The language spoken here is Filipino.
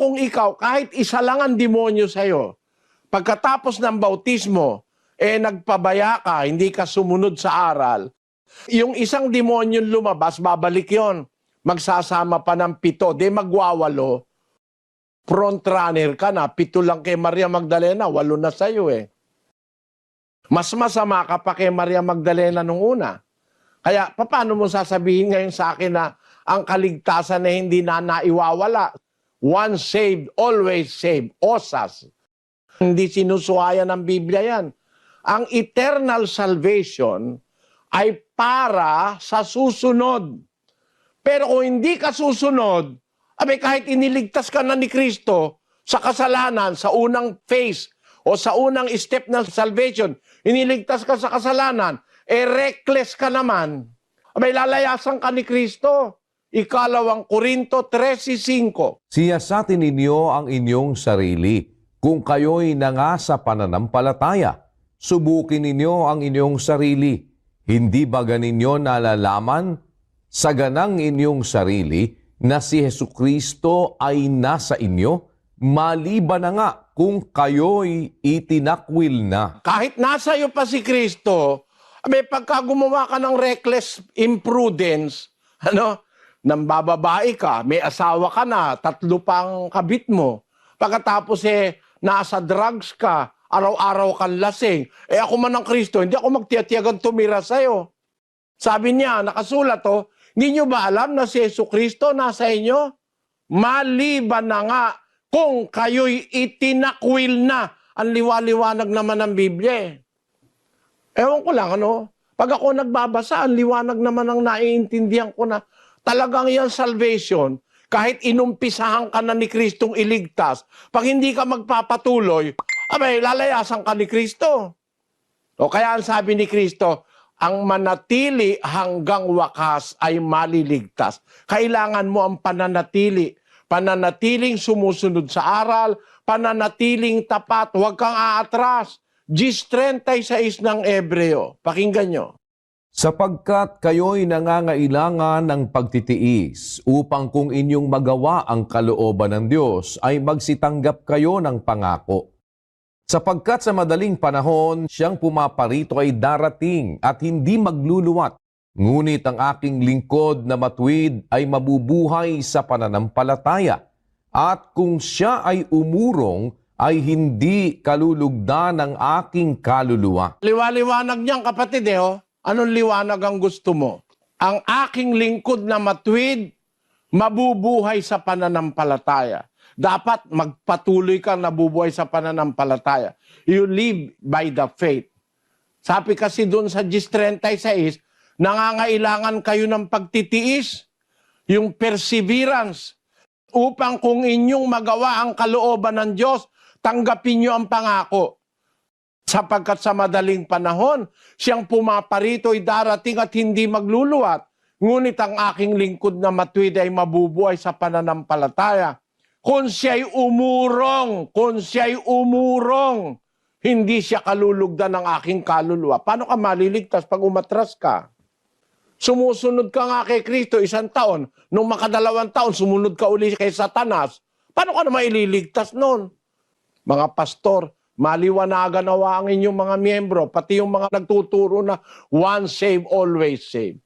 kung ikaw, kahit isa lang ang demonyo sa'yo, pagkatapos ng bautismo, nagpabaya ka, hindi ka sumunod sa aral, yung isang demonyo lumabas, babalik yon, magsasama pa ng 7, di magwawalo, front runner ka na, 7 lang kay Maria Magdalena, 8 na sa'yo Mas masama ka pa kay Maria Magdalena nung una. Kaya, paano mo sasabihin ngayon sa akin na ang kaligtasan na hindi na naiwawala? Once saved, always saved. Osas. Hindi sinusuhayan ng Biblia yan. Ang eternal salvation ay para sa susunod. Pero kung hindi ka susunod, kahit iniligtas ka na ni Kristo sa kasalanan, sa unang phase o sa unang step ng salvation, iniligtas ka sa kasalanan, reckless ka naman, lalayasan ka ni Kristo. 2 Korinto 13:5. Siyasatin ninyo ang inyong sarili kung kayo'y nangasa pananampalataya. Subukin ninyo ang inyong sarili. Hindi ba ganinyo nalalaman sa ganang inyong sarili na si Jesucristo ay nasa inyo? Maliban na nga kung kayo'y itinakwil na. Kahit nasa iyo pa si Kristo, pagka gumawa ka ng reckless imprudence, nambababae ka, may asawa ka na, 3 pang kabit mo. Pagkatapos nasa drugs ka, araw-araw kang lasing. Ako man ng Kristo, hindi ako magtiyatiyagan tumira sa'yo. Sabi niya, nakasulat hindi nyo ba alam na si Jesucristo nasa inyo? Maliban na nga kung kayo'y itinakwil na. Ang liwaliwanag naman ng Biblia. Ewan ko lang, pag ako nagbabasa, ang liwanag naman ang naiintindihan ko na talagang yan salvation, kahit inumpisahan ka na ni Kristong iligtas, pag hindi ka magpapatuloy, lalayasan ka ni Kristo. O kaya ang sabi ni Kristo, ang manatili hanggang wakas ay maliligtas. Kailangan mo ang pananatiling sumusunod sa aral, pananatiling tapat, huwag kang aatras. Gis 36 ng Ebreo. Pakinggan nyo. Sapagkat kayo'y nangangailangan ng pagtitiis upang kung inyong magawa ang kalooban ng Diyos ay magsitanggap kayo ng pangako. Sapagkat sa madaling panahon, siyang pumaparito ay darating at hindi magluluwat. Ngunit ang aking lingkod na matuwid ay mabubuhay sa pananampalataya. At kung siya ay umurong, ay hindi kalulugdan ng aking kaluluwa. Liwaliwanag niyan, kapatid Anong liwanag ang gusto mo? Ang aking lingkod na matuwid, mabubuhay sa pananampalataya. Dapat magpatuloy kang nabubuhay sa pananampalataya. You live by the faith. Sabi kasi doon sa Gis 36, nangangailangan kayo ng pagtitiis, yung perseverance, upang kung inyong magawa ang kalooban ng Diyos, tanggapin nyo ang pangako. Sapagkat sa madaling panahon, siyang pumaparito ay darating at hindi magluluwat. Ngunit ang aking lingkod na matuwid ay mabubuhay sa pananampalataya. Kung siya'y umurong, hindi siya kalulugdan ng aking kaluluwa. Paano ka maliligtas pag umatras ka? Sumusunod ka nga kay Kristo 1 taon, nung maka2 taon, sumunod ka uli kay Satanas. Paano ka na maililigtas nun? Mga pastor, maliwanagan nawa ang inyong mga miyembro, pati yung mga nagtuturo na once saved, always saved.